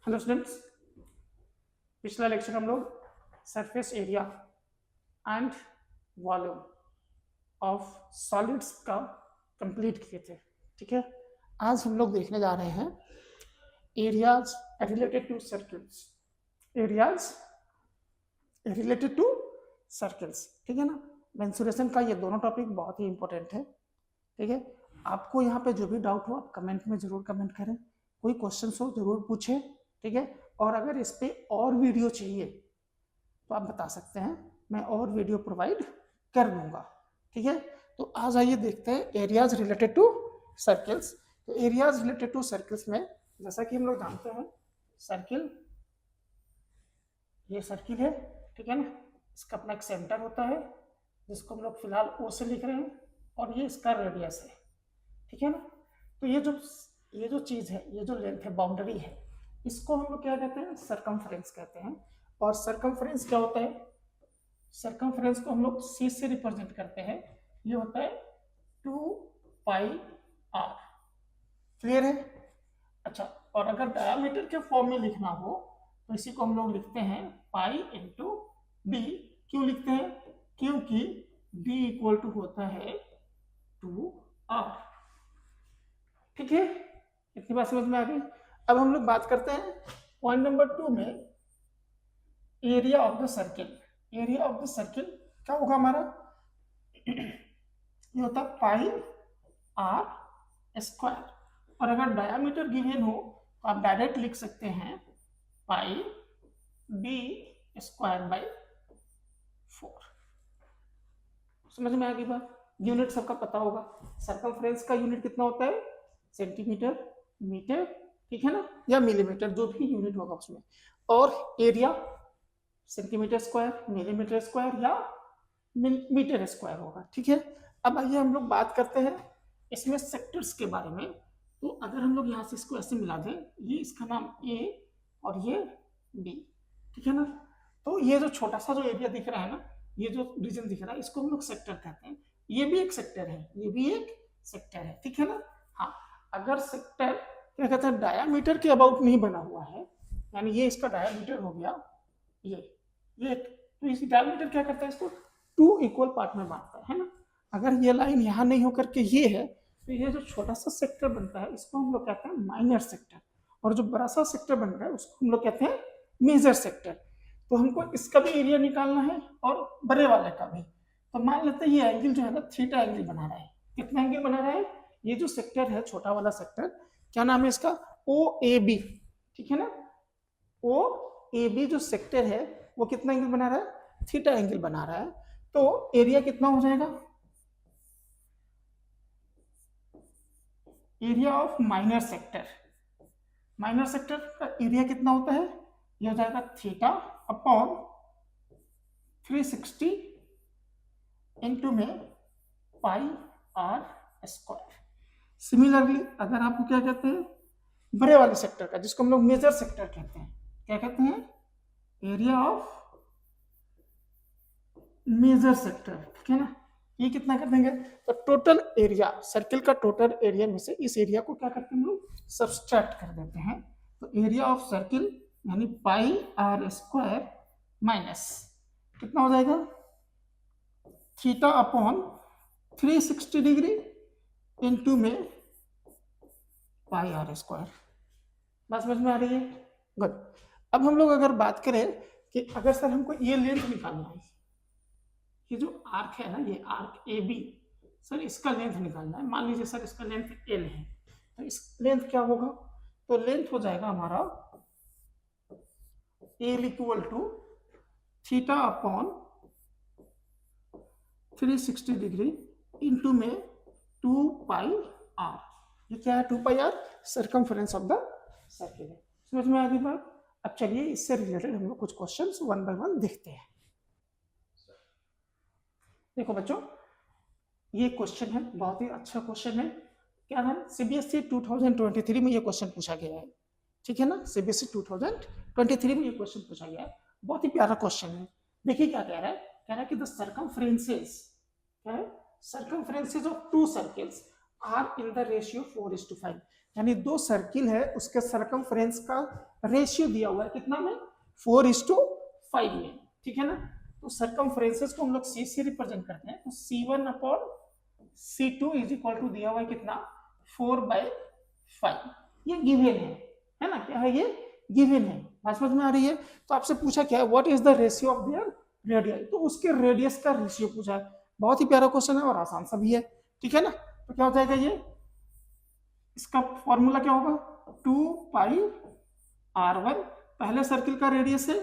Hello students, पिछला lecture हम लोग surface area and volume of solids का कंप्लीट किए थे। ठीक है, आज हम लोग देखने जा रहे हैं areas related to circles. Areas related to circles, ठीक है ना। मेंसुरेशन का ये दोनों टॉपिक बहुत ही इंपॉर्टेंट है। ठीक है, आपको यहाँ पे जो भी डाउट हो आप कमेंट में जरूर कमेंट करें, कोई क्वेश्चन हो जरूर पूछें। ठीक है, और अगर इस पे और वीडियो चाहिए तो आप बता सकते हैं, मैं और वीडियो प्रोवाइड कर दूंगा। ठीक है, तो आज आइए देखते हैं एरियाज रिलेटेड टू सर्कल्स। तो एरियाज रिलेटेड टू सर्कल्स में जैसा कि हम लोग जानते हैं, सर्किल, ये सर्किल है, ठीक है ना। इसका अपना एक सेंटर होता है जिसको हम लोग फिलहाल ओ से लिख रहे हैं, और ये इसका रेडियस है। ठीक है ना। तो ये जो चीज है, ये जो लेंथ है, बाउंड्री है, इसको हम लोग क्या कहते हैं, सरकमफ्रेंस कहते हैं। और सरकमफ्रेंस क्या होता है, सरकमफ्रेंस को हम लोग सी से रिप्रेजेंट करते हैं। ये होता है 2πr। क्लियर है। अच्छा, और अगर डायमीटर के फॉर्म में लिखना हो तो इसी को हम लोग लिखते हैं पाई इंटू डी। क्यों लिखते हैं, क्योंकि d इक्वल टू होता है 2r। ठीक है, इतनी बात समझ में आ गई। अब हम लोग बात करते हैं पॉइंट नंबर 2 में, area of the circle. Area of the circle क्या होगा हमारा, ये होता है पाई आर स्क्वायर। और अगर डायमीटर गिवन हो तो आप डायरेक्ट लिख सकते हैं पाई डी स्क्वायर बाई 4। समझ में आ गई बात। यूनिट सबका पता होगा, सर्कमफ्रेंस का यूनिट कितना होता है, सेंटीमीटर, मीटर, ठीक है ना, या मिलीमीटर, जो भी यूनिट होगा उसमें। और area centimetre square, millimetre square या मीटर स्क्वायर होगा। ठीक है, अब आइए हम लोग बात करते हैं इसमें सेक्टर्स के बारे में। तो अगर हम लोग यहाँ से इसको ऐसे मिला दें, ये इसका नाम ए और ये बी, ठीक है ना। तो ये जो छोटा सा जो एरिया दिख रहा है ना, ये जो रीजन दिख रहा है, इसको हम लोग सेक्टर कहते हैं। ये भी एक सेक्टर है, ये भी एक सेक्टर है, ठीक है ना। हाँ, अगर सेक्टर क्या कहते हैं, डायामीटर के अबाउट नहीं बना हुआ है, यानी ये इसका डायामीटर हो गया, ये तो इसी डायमीटर क्या करता है, इसको 2 इक्वल पार्ट में बांटता है ना। अगर ये लाइन यहाँ नहीं होकर के ये है, तो ये जो छोटा सा सेक्टर बनता है इसको हम लोग कहते हैं माइनर सेक्टर, और जो बड़ा सा सेक्टर बन रहा है उसको हम लोग कहते हैं मेजर सेक्टर। तो हमको इसका भी एरिया निकालना है और बड़े वाले का भी। तो मान लेते हैं ये एंगल जो है ना, थीटा एंगल बना रहा है। कितना एंगल बना रहा है, ये जो सेक्टर है, छोटा वाला सेक्टर, क्या नाम है इसका, ओ ए बी, ठीक है ना। ओ ए बी जो सेक्टर है वो कितना एंगल बना रहा है, थीटा एंगल बना रहा है। तो एरिया कितना हो जाएगा, area of minor sector, minor sector का एरिया कितना होता है, ये हो जाएगा थीटा अपॉन 360 इंटू में पाई आर स्क्वायर। सिमिलरली अगर आपको क्या कहते हैं, बड़े वाले सेक्टर का, जिसको हम लोग मेजर सेक्टर कहते हैं, क्या कहते हैं, एरिया ऑफ मेजर सेक्टर, ठीक है ना। ये कितना कर देंगे, तो टोटल एरिया, सर्किल का टोटल एरिया में से इस एरिया को क्या करते हैं हम लोग, सब्सट्रैक्ट कर देते हैं। तो एरिया ऑफ सर्किल यानी पाई आर स्क्वायर माइनस कितना हो जाएगा, थीटा अपॉन 360 डिग्री इंटू में पाई आर स्क्वायर। बात समझ में आ रही है, गुड। अब हम लोग अगर बात करें कि अगर सर हमको ये लेंथ निकालना है, ये जो आर्क है ना, ये आर्क ए बी, सर इसका लेंथ निकालना है। मान लीजिए सर इसका लेंथ एल है, तो इस लेंथ क्या होगा, तो लेंथ हो जाएगा हमारा L equal to theta upon 360 degree into में 2 पाई आर। ये क्या है, 2 pi R circumference of the circle है। समझ में आ गई बात। अब चलिए इससे रिलेटेड हम लोग कुछ क्वेश्चंस वन बाय वन देखते हैं। देखो बच्चों, ये क्वेश्चन है, बहुत ही अच्छा क्वेश्चन है। क्या है, सीबीएसई 2023 में ये क्वेश्चन पूछा गया है, ठीक है ना। सीबीएसई 2023 में ये क्वेश्चन पूछा गया है, बहुत ही प्यारा क्वेश्चन है। देखिए क्या कह रहा है, कह रहा है कि द सर्कमफ्रेंसेस, क्या है, circumferences of 2 circles are in the ratio 4:5। यानी दो सर्किल है उसके सरकमफ्रेंस का रेशियो दिया हुआ है कितना में 4:5 में, ठीक है ना। तो सरकमफ्रेंसेस को हम लोग सी से रिप्रेजेंट करते हैं, तो C1/C2 इज इक्वल टू दिया हुआ है कितना 4/5, ये गिवन है ना, क्या है ये गिवन है, बात समझ में आ रही है। तो आपसे पूछा क्या है what is the ratio of their radius, तो उसके रेडियस का रेशियो पूछा है, बहुत ही प्यारा क्वेश्चन है और आसान सा भी है, ठीक है ना। तो क्या हो जाएगा ये, इसका फॉर्मूला क्या होगा 2πr1 पहले सर्किल का रेडियस है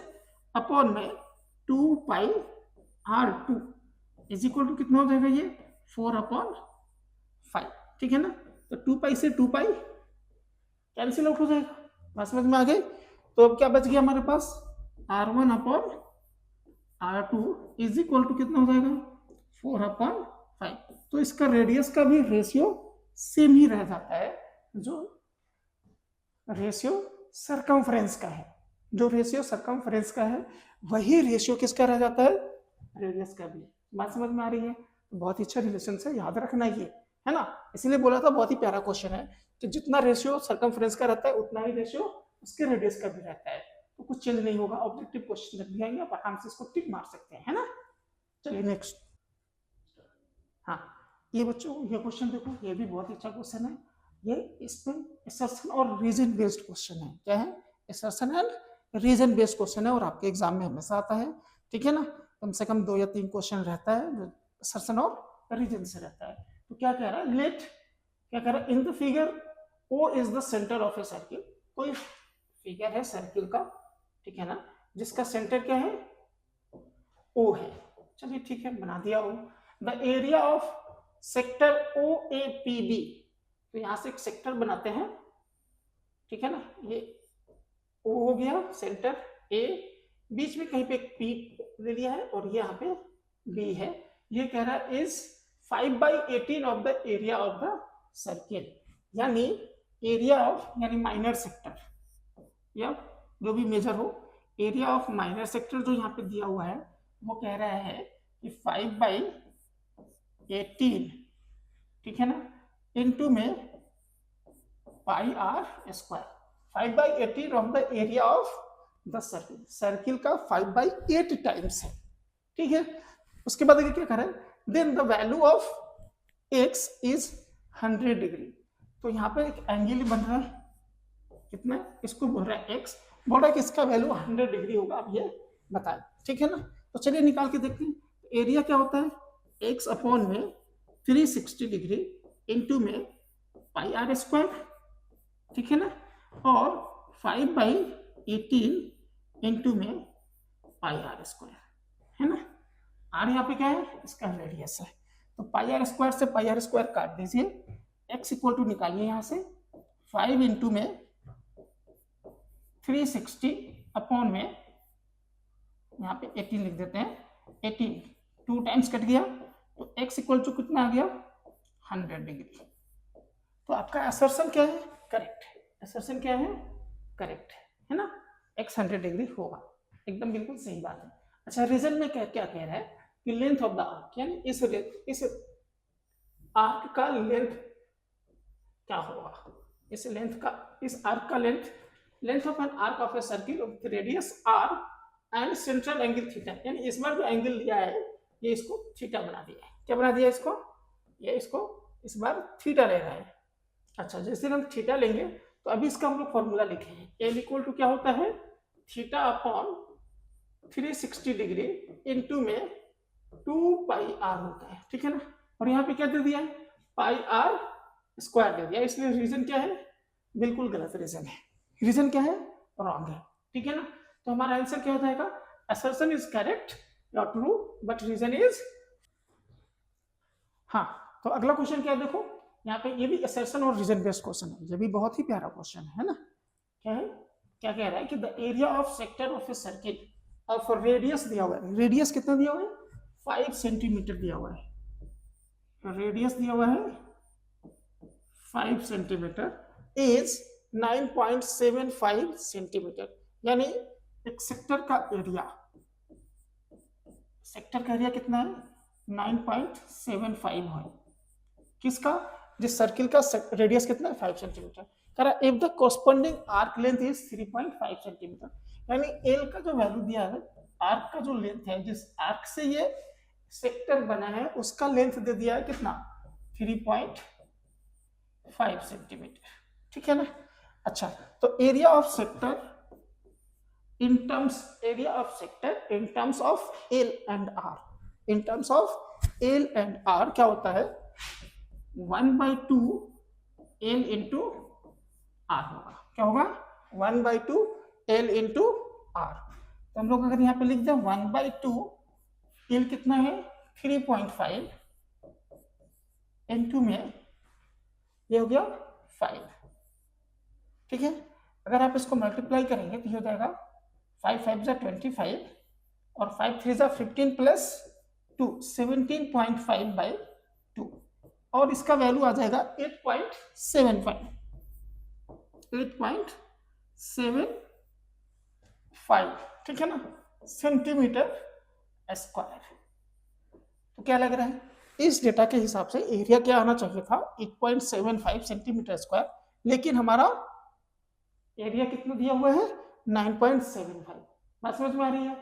अपॉन में 2πr2 इज इक्वल टू कितना हो जाएगा ये 4/5, ठीक है ना। तो 2π से 2π कैंसिल आउट हो जाएगा, बात समझ में आ गई। तो अब क्या बच गया हमारे पास r1/r2 इज इक्वल टू कितना हो जाएगा 4/5। तो इसका रेडियस का भी रेशियो सेम ही रह जाता है, जो रेशियो सरकमफ्रेंस का है, जो रेशियो सरकमफ्रेंस का है वही रेशियो किसका रह जाता है रेडियस का भी। बात समझ में आ रही है। तो बहुत ही अच्छा रिलेशन से याद रखना ये है ना, इसीलिए बोला था बहुत ही प्यारा क्वेश्चन है कि जितना रेशियो सरकमफ्रेंस का रहता है उतना ही रेशियो उसके रेडियस का भी रहता है, तो कुछ चेंज नहीं होगा। ऑब्जेक्टिव क्वेश्चन जब भी आएंगे आप आराम से इसको टिक मार सकते हैं, है ना। चलिए नेक्स्ट, हाँ ये बच्चों ये क्वेश्चन देखो, ये भी बहुत अच्छा क्वेश्चन है, ये इसमें असर्शन और रीजन बेस्ड क्वेश्चन है। क्या है, assertion and reason based question है और आपके एग्जाम में हमेशा आता है, ठीक है ना। कम से कम 2 या 3 क्वेश्चन रहता है जो असर्शन और रीजन से रहता है। तो क्या कह रहा है, लेट क्या कह रहा है, इन the figure O is the centre of a circle, कोई फिगर है सर्किल का, ठीक है ना, जिसका सेंटर क्या है O है। चलिए ठीक है, बना दिया O। The area of sector OAPB, तो यहां से एक सेक्टर बनाते हैं, ठीक है ना, ये O हो गया सेंटर A, बीच में कहीं पे एक P ले लिया है और ये यहाँ पे B है। ये कह रहा है is 5/18 of the area of the circle, यानी एरिया ऑफ यानी माइनर सेक्टर या जो भी मेजर हो, एरिया ऑफ माइनर सेक्टर जो यहाँ पे दिया हुआ है वो कह रहा है कि 5/18, ठीक है ना, इनटू में πr², 5/18 of the area of the circle, circle का 5/8 टाइम्स है, ठीक है। उसके बाद क्या कह रहा है, then the value of x is 100 degree, तो यहाँ पे एक एंगल बन रहा है कितना, इसको बोल रहा है x, बोल रहा है कि इसका वैल्यू 100 डिग्री होगा, आप ये बताएं, ठीक है ना। तो चलिए निकाल के देखते हैं, एरिया क्या होता है x अपॉन में 360 डिग्री इंटू में πr², ठीक है ना, और 5/18 इंटू में πr², है ना। r यहाँ पे क्या है, इसका रेडियस है, तो πr² से πr² काट दीजिए, x इक्वल टू निकालिए यहाँ से 5 इंटू में 360 अपॉन में यहाँ पे 18 लिख देते हैं, 18 2 टाइम्स कट गया, तो x इक्वल टू कितना आ गया 100 डिग्री। तो आपका असर्शन क्या है, करेक्ट है, असर्शन क्या है, करेक्ट है ना, x 100 डिग्री होगा, एकदम बिल्कुल सही बात है। अच्छा, रीजन में क्या क्या कह रहा है कि लेंथ ऑफ द आर्क, यानी इस आर्क का लेंथ क्या होगा, इस लेंथ का, इस आर्क का length of an arc of a circle of radius r and central angle theta, यानी इस बार जो एंगल लिया है ये इसको थीटा बना दिया है, क्या बना दिया इसको, ये इसको इस बार थीटा ले रहा है। अच्छा, जैसे हम थीटा लेंगे तो अभी इसका हम लोग फॉर्मूला लिखे हैं, एल इक्वल टू क्या होता है थीटा अपॉन 360 डिग्री इंटू में 2πr होता है, ठीक है ना, और यहाँ पे क्या दे दिया है πr² दे दिया, इसलिए रीजन क्या है, बिल्कुल गलत रीजन है, रीजन क्या है रॉन्ग है, ठीक है ना। तो हमारा आंसर क्या हो जाएगा, assertion is correct not true but reason is, हाँ। तो अगला क्वेश्चन क्या है, देखो यहाँ पे ये भी असर्शन और रीजन बेस्ड क्वेश्चन है, ये भी बहुत ही प्यारा क्वेश्चन है ना। क्या है, क्या कह रहा है कि the area of sector of a circle of radius दिया हुआ है, रेडियस कितना दिया हुआ है 5 सेंटीमीटर दिया हुआ है, रेडियस दिया हुआ है 5 सेंटीमीटर इज 9.75 सेंटीमीटर, यानी एक सेक्टर का एरिया, सेक्टर का एरिया कितना है 9.75 है, किसका, जिस सर्किल का रेडियस कितना है 5 सेंटीमीटर, करा if the corresponding arc length is 3.5 centimetre, यानी एल का जो वैल्यू दिया है, आर्क का जो लेंथ है, जिस आर्क से ये सेक्टर बना है उसका लेंथ दे दिया है कितना, 3.5 सेंटीमीटर, ठीक है ना। अच्छा, तो area of sector in terms, area of sector in terms of L and R, in terms of L and R क्या होता है, 1/2 एल इंटू आर होगा, क्या होगा, 1/2 एल इंटू आर। तो हम लोग अगर यहाँ पे लिख दें 1/2 एल कितना है 3.5 इंटू में ये हो गया 5, ठीक है। अगर आप इसको मल्टीप्लाई करेंगे तो ये हो जाएगा 5 5 जा 25 और 5 3 जा 15 प्लस 2 17.5/2 और इसका वैल्यू आ जाएगा 8.75 ठीक है ना, सेंटीमीटर स्क्वायर। तो क्या लग रहा है, इस डेटा के हिसाब से एरिया क्या आना चाहिए था 8.75 सेंटीमीटर स्क्वायर, लेकिन हमारा एरिया कितना दिया हुआ है 9.75। बात समझ में आ रही है।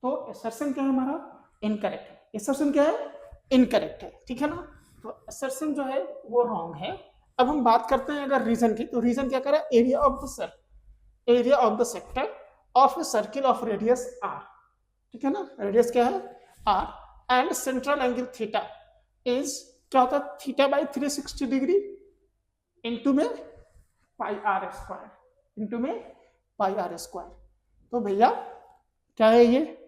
तो असर्शन क्या है हमारा, इनकरेक्ट है, असर्शन क्या है, इनकरेक्ट है, ठीक है ना। तो असर्शन जो है वो रॉन्ग है। अब हम बात करते हैं अगर रीजन की, तो रीजन क्या करा, area of the circle, area of the sector of a circle of radius R, ठीक है ना, रेडियस क्या है R, and central angle theta is क्या होता है θ/360 डिग्री इंटू में πr², इंटू में πr²। तो भैया क्या है ये,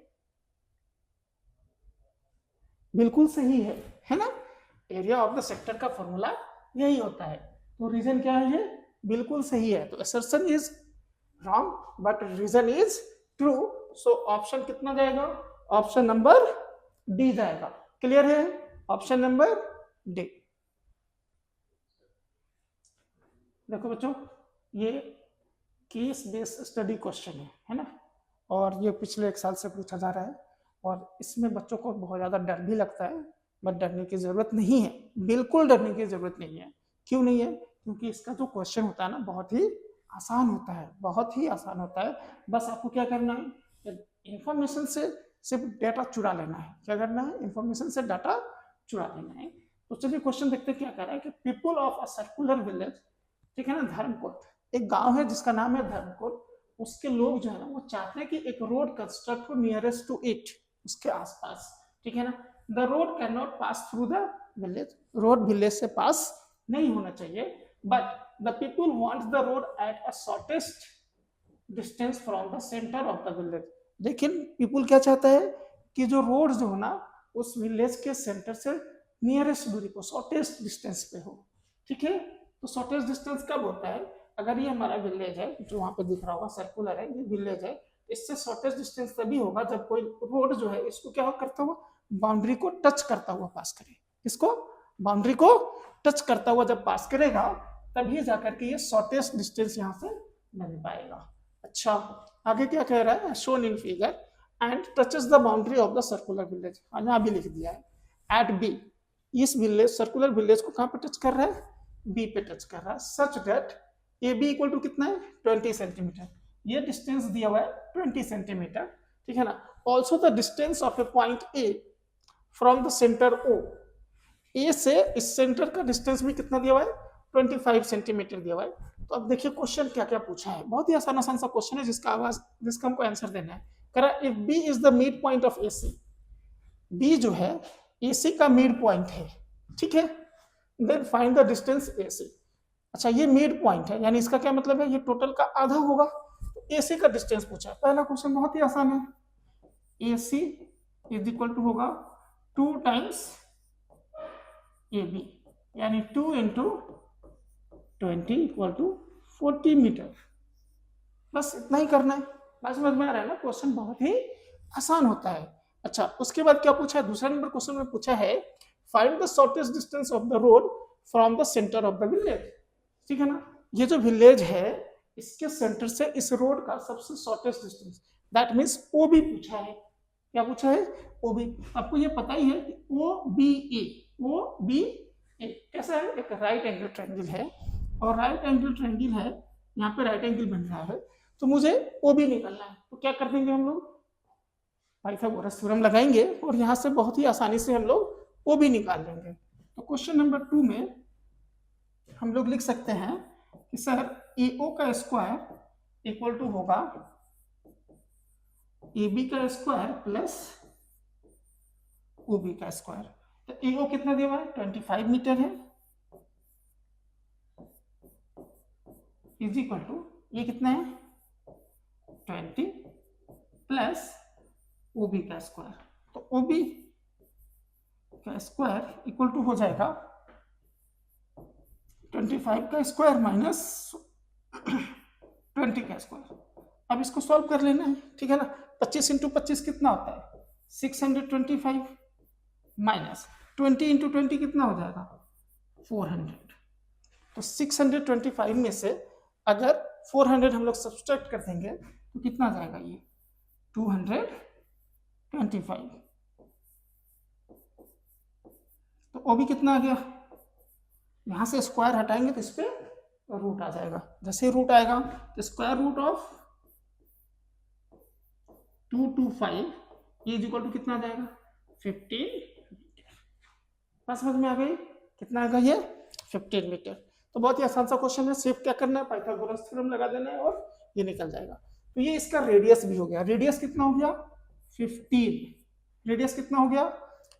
बिल्कुल सही है ना। एरिया ऑफ द सेक्टर का फॉर्मूला यही होता है। तो रीजन क्या है, ये बिल्कुल सही है। तो assertion is wrong but reason is true. So option कितना जाएगा, ऑप्शन नंबर डी जाएगा। क्लियर है, ऑप्शन नंबर डी। देखो बच्चों, ये केस बेस्ड स्टडी क्वेश्चन है ना, और ये पिछले 1 साल से पूछा जा रहा है, और इसमें बच्चों को बहुत ज़्यादा डर भी लगता है, बट डरने की ज़रूरत नहीं है, बिल्कुल डरने की ज़रूरत नहीं है। क्यों नहीं है, क्योंकि इसका जो क्वेश्चन होता है ना बहुत ही आसान होता है, बहुत ही आसान होता है। बस आपको क्या करना है, इंफॉर्मेशन से सिर्फ डेटा चुरा लेना है। क्या करना है, इंफॉर्मेशन से डाटा चुरा लेना है। तो चलिए क्वेश्चन देखते हैं क्या कर रहा है कि people of a circular village, ठीक है ना, धर्मकोट, एक गांव है जिसका नाम है धर्मकोट, उसके लोग जो है ना वो चाहते हैं कि एक रोड कंस्ट्रक्ट हो नियरेस्ट टू इट, उसके आसपास, ठीक है ना। The road can not pass through the village, road village से पास नहीं होना चाहिए, but the people wants the road at a shortest distance from the centre of the village. लेकिन पीपल क्या चाहता है कि जो रोड जो हो ना उस विलेज के सेंटर से नियरेस्ट दूरी को, शॉर्टेस्ट डिस्टेंस पे हो, ठीक है। तो शॉर्टेस्ट डिस्टेंस कब होता है, अगर ये हमारा विलेज है जो वहां पे दिख रहा होगा सर्कुलर है, ये विलेज है, इससे शॉर्टेस्ट डिस्टेंस तभी होगा जब कोई रोड जो है इसको क्या करता हुआ, बाउंड्री को टच करता हुआ पास करे, इसको बाउंड्री को टच करता हुआ जब पास करेगा तभी जाकर के ये शॉर्टेस्ट डिस्टेंस यहाँ से बन पाएगा। अच्छा, आगे क्या कह रहा है, shown in figure and touches the boundary of the circular village, यहाँ भी लिख दिया है एट बी, इस विलेज सर्कुलर विलेज को कहाँ पे टच कर रहा है, बी पे टच कर रहा है, such that A B equal to कितना है 20 सेंटीमीटर, ये डिस्टेंस दिया हुआ है 20 सेंटीमीटर, ठीक है ना। Also the distance of a point A from the centre O, A से इस सेंटर का डिस्टेंस भी कितना दिया हुआ है 25 सेंटीमीटर दिया हुआ है। तो अब देखिए क्वेश्चन क्या क्या पूछा है, बहुत ही आसान सा क्वेश्चन है जिसका हमको आंसर देना है। करा if B is the mid point of AC, B जो है एसी का मिड पॉइंट है, ठीक है, then find the distance AC. अच्छा, ये मिड पॉइंट है, यानी इसका क्या मतलब है, ये टोटल का आधा होगा। तो एसी का डिस्टेंस पूछा है, पहला क्वेश्चन बहुत ही आसान है, एसी इज इक्वल टू होगा 2 टाइम्स AB, यानी 2 इंटू 20 इक्वल टू 40 मीटर। बस इतना ही करना है, बात समझ में आ रहा है ना, क्वेश्चन बहुत ही आसान होता है। अच्छा, उसके बाद क्या पूछा है, दूसरा नंबर क्वेश्चन में पूछा है find the shortest distance of the road from the centre of the village, ठीक है ना। ये जो विलेज है इसके सेंटर से इस रोड का सबसे shortest distance, that means O B पूछा है। क्या पूछा है, ओ बी। आपको ये पता ही है कि ओ बी ए, ओ बी ए कैसा है, एक राइट एंगल ट्रायंगल है, और राइट एंगल ट्रायंगल है, यहाँ पे राइट एंगल बन रहा है, तो मुझे ओ बी निकालना है। तो क्या कर देंगे हम लोग, पाइथागोरस थ्योरम लगाएंगे और यहाँ से बहुत ही आसानी से हम लोग ओ बी निकाल लेंगे। तो क्वेश्चन नंबर 2 में हम लोग लिख सकते हैं कि सर ए ओ का स्क्वायर इक्वल टू होगा ए बी का स्क्वायर प्लस ओ बी का स्क्वायर। तो ए ओ कितना दिया हुआ है, 25 मीटर है, इज इक्वल टू ये कितना है 20 प्लस ओ बी का स्क्वायर। तो ओ बी का स्क्वायर इक्वल टू हो जाएगा 25 का स्क्वायर माइनस 20 का स्क्वायर। अब इसको सॉल्व कर लेना है, ठीक है ना। 25 इंटू 25 कितना होता है 625 माइनस 20 इंटू 20 कितना हो जाएगा 400। तो 625 में से अगर 400 हम लोग सब्सट्रैक्ट कर देंगे तो कितना आ जाएगा ये 225। तो ओ भी कितना आ गया, यहां से स्क्वायर हटाएंगे तो इस पे रूट आ जाएगा। जैसे रूट आएगा तो square root of 225 is equal to कितना आ जाएगा 15 मीटर। बात समझ में आ गई, कितना आएगा ये 15 मीटर। तो बहुत ही आसान सा क्वेश्चन है, सिर्फ क्या करना है पाइथागोरस थ्योरम लगा देना है और ये निकल जाएगा। तो ये इसका रेडियस भी हो गया, रेडियस कितना हो गया 15, रेडियस कितना हो गया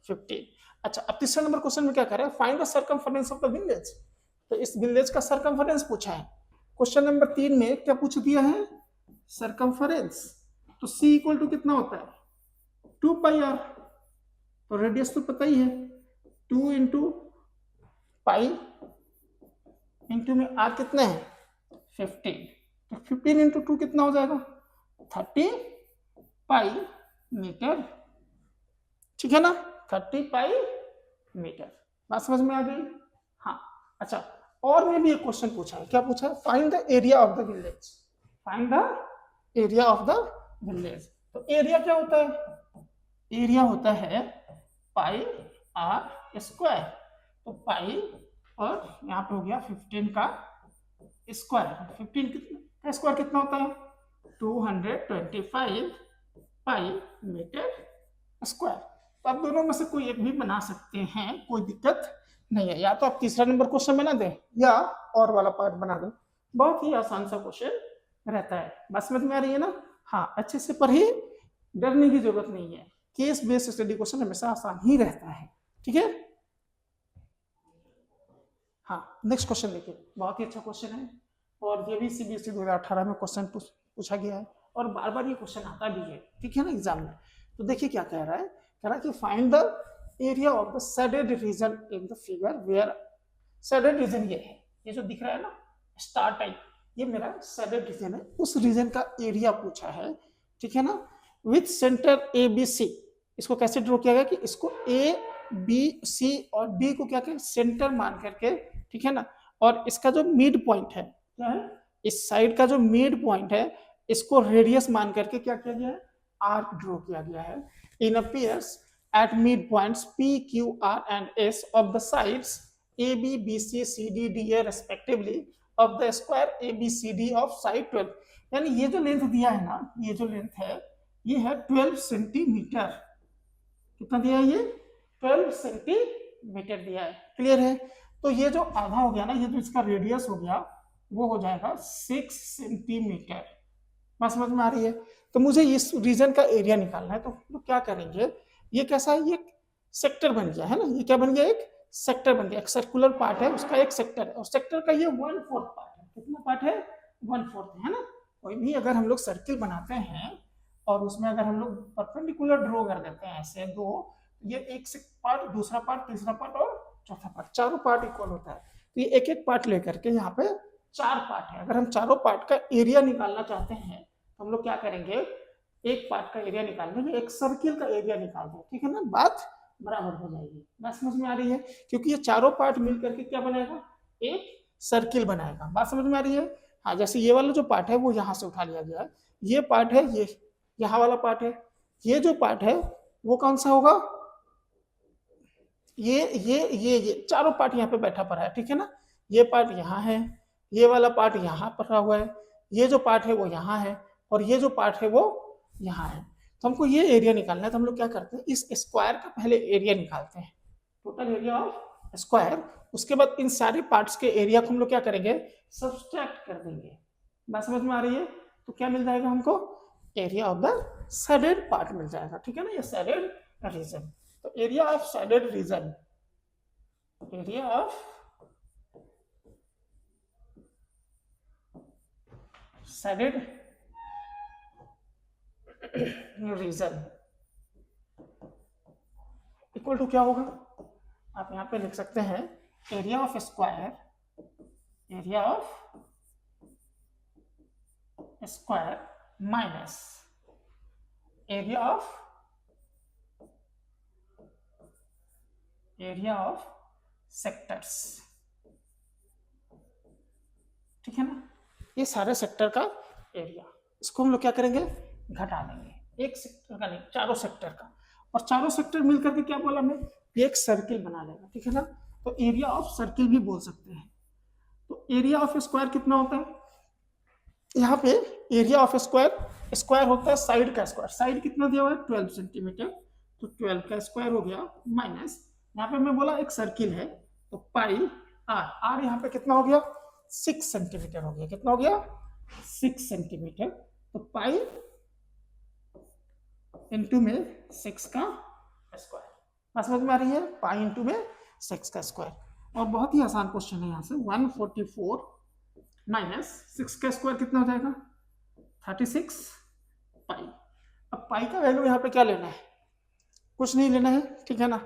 15। अच्छा अब तीसरा नंबर क्वेश्चन में क्या कर रहा है, find the circumference of the village. तो इस विलेज का सर्कमफरेंस पूछा है। क्वेश्चन नंबर 3 में क्या पूछ दिया है सर्कमफरेंस। तो c इक्वल टू कितना होता है 2 पाई आर। तो रेडियस तो पता ही है 2 इंटू पाई इंटू में आर कितना है 15। तो 15 इंटू 2 कितना हो जाएगा 30 पाई मीटर, ठीक है ना, 30 पाई मीटर। बात समझ में आ गई। हाँ अच्छा और में भी एक क्वेश्चन पूछा है, क्या पूछा है find the area of the village, find the area of the village. तो एरिया क्या होता है, एरिया होता है पाई आर स्क्वायर। तो पाई और यहाँ पे हो गया 15 का स्क्वायर, 15 का स्क्वायर कितना होता है 225 पाई मीटर स्क्वायर। तो आप दोनों में से कोई एक भी बना सकते हैं, कोई दिक्कत नहीं है। या तो आप तीसरा नंबर क्वेश्चन बना दें या और वाला पार्ट बना दें, बहुत ही आसान सा क्वेश्चन रहता है। बात समझ में आ रही है ना। हाँ अच्छे से पढ़िए, डरने की जरूरत नहीं है, केस बेस्ड स्टडी क्वेश्चन हमेशा आसान ही रहता है, ठीक है। हाँ नेक्स्ट क्वेश्चन देखिए, बहुत ही अच्छा क्वेश्चन है और ये भी CBSE 2018 में क्वेश्चन पूछा गया है और बार बार ये क्वेश्चन आता भी है, ठीक है ना एग्जाम में। तो देखिए क्या कह रहा है, कह रहा है कि find the area of the shaded region in the figure where. Shaded region ये है, ये जो दिख रहा है ना स्टार टाइप, ये मेरा शेडेड रीजन है, उस रीजन का एरिया पूछा है, ठीक है ना। विथ सेंटर ABC, इसको कैसे ड्रॉ किया गया कि इसको A B C और D को क्या करें सेंटर मान करके, ठीक है ना। और इसका जो मिड पॉइंट है क्या है, इस साइड का जो मिड पॉइंट है इसको रेडियस मान करके क्या किया गया है आर्क ड्रॉ किया गया है। इन appears at midpoints P, Q, R and S of the sides AB, BC, CD, DA respectively of the square ABCD of side 12। यानी ये जो लेंथ दिया है ना, ये जो लेंथ है ये है 12 सेंटीमीटर। कितना दिया है ये 12 सेंटीमीटर दिया है, क्लियर है। तो ये जो आधा हो गया ना, ये जो इसका रेडियस हो गया वो हो जाएगा 6 सेंटीमीटर। बात समझ में आ रही है। तो मुझे इस रीजन का एरिया निकालना है, तो लोग क्या करेंगे, ये कैसा है, ये सेक्टर बन गया है ना, ये क्या बन गया एक सेक्टर बन गया, एक सर्कुलर पार्ट है उसका एक सेक्टर है और सेक्टर का ये 1/4 पार्ट है। कितना पार्ट है 1/4 है ना। कोई भी अगर हम लोग सर्किल बनाते हैं और उसमें अगर हम लोग परपेंडिकुलर ड्रॉ कर देते हैं ऐसे दो, ये एक से पार्ट, दूसरा पार्ट, तीसरा पार्ट और चौथा पार्ट, चारों पार्ट इक्वल होता है। तो ये एक एक पार्ट लेकर के यहाँ पे 4 पार्ट है। अगर हम चारों पार्ट का एरिया निकालना चाहते हैं तो हम लोग क्या करेंगे, एक पार्ट का एरिया निकालने एक सर्किल का एरिया निकाल दो, ठीक है ना, बात बराबर हो जाएगी। बात समझ में आ रही है, क्योंकि ये चारों पार्ट मिल करके क्या बनाएगा एक सर्किल बनाएगा। बात समझ में आ रही है। हाँ जैसे ये वाला जो पार्ट है वो यहाँ से उठा लिया गया है, ये पार्ट है, ये यहाँ वाला पार्ट है, ये जो पार्ट है वो कौन सा होगा, ये चारों पार्ट यहाँ पे बैठा पड़ा है, ठीक है ना। ये पार्ट यहाँ है, ये वाला पार्ट यहाँ पड़ा हुआ है, ये जो पार्ट है वो यहाँ है, और ये जो पार्ट है वो यहाँ है। तो हमको ये एरिया निकालना है, तो हम लोग क्या करते हैं, इस स्क्वायर का पहले एरिया निकालते हैं, टोटल एरिया ऑफ स्क्वायर। उसके बाद इन सारे पार्ट्स के एरिया को हम लोग क्या करेंगे, सब्सट्रैक्ट कर देंगे। बात समझ में आ रही है? तो क्या मिल जाएगा हमको, area of the shaded part मिल जाएगा, ठीक है ना, ये शेडेड रीजन। तो area of shaded region, area of shaded region equal to क्या होगा, आप यहां पे लिख सकते हैं area of square, area of square minus area of sectors, ठीक है ना। ये सारे सेक्टर का एरिया, इसको हम लोग क्या करेंगे, घटा देंगे, एक सेक्टर का नहीं, चारों सेक्टर का, और चारों सेक्टर मिलकर के क्या बोला हमने, एक सर्किल बना लेगा, ठीक है ना। तो एरिया ऑफ सर्किल भी बोल सकते हैं। तो एरिया ऑफ स्क्वायर कितना होता है, यहाँ पे एरिया ऑफ स्क्वायर, स्क्वायर होता है साइड का स्क्वायर, साइड कितना दिया हुआ है 12 सेंटीमीटर, तो 12 का स्क्वायर हो गया, माइनस यहाँ पे मैं बोला एक सर्किल है, तो पाई आर, आर यहाँ पे कितना हो गया 6 सेंटीमीटर हो गया, कितना हो गया 6 सेंटीमीटर, तो पाई इंटू में 6 का स्क्वायर। बात समझ में आ रही है, पाई इंटू में 6 का स्क्वायर। और बहुत ही आसान क्वेश्चन है यहाँ से, 144 माइनस 6 का स्क्वायर कितना हो जाएगा 36 पाई। अब पाई का वैल्यू यहाँ पे क्या लेना है, कुछ नहीं लेना है, ठीक है ना।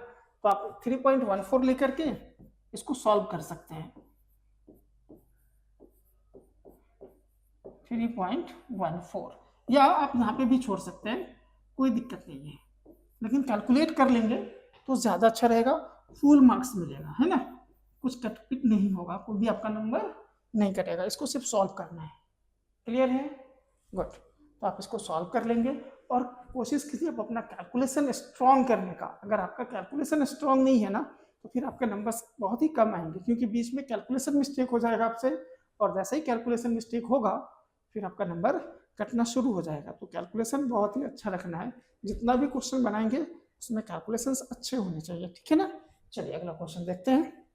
तो आप 3.14 लेकर के इसको सॉल्व कर सकते हैं, 3.14, या आप यहाँ पे भी छोड़ सकते हैं, कोई दिक्कत नहीं है, लेकिन कैलकुलेट कर लेंगे तो ज़्यादा अच्छा रहेगा, फुल मार्क्स मिलेगा, है ना, कुछ कट पिट नहीं होगा, कोई भी आपका नंबर नहीं कटेगा, इसको सिर्फ सॉल्व करना है। क्लियर है, गुड। तो आप इसको सॉल्व कर लेंगे और कोशिश कीजिए आप अपना कैलकुलेशन स्ट्रॉन्ग करने का। अगर आपका कैलकुलेशन स्ट्रॉन्ग नहीं है ना तो फिर आपके नंबर्स बहुत ही कम आएंगे, क्योंकि बीच में कैलकुलेशन मिस्टेक हो जाएगा आपसे, और जैसे ही कैलकुलेशन मिस्टेक होगा फिर आपका नंबर कटना शुरू हो जाएगा। तो कैलकुलेशन बहुत ही अच्छा रखना है, जितना भी क्वेश्चन बनाएंगे उसमें कैलकुलेशंस अच्छे होने चाहिए, ठीक है ना। चलिए अगला क्वेश्चन देखते हैं।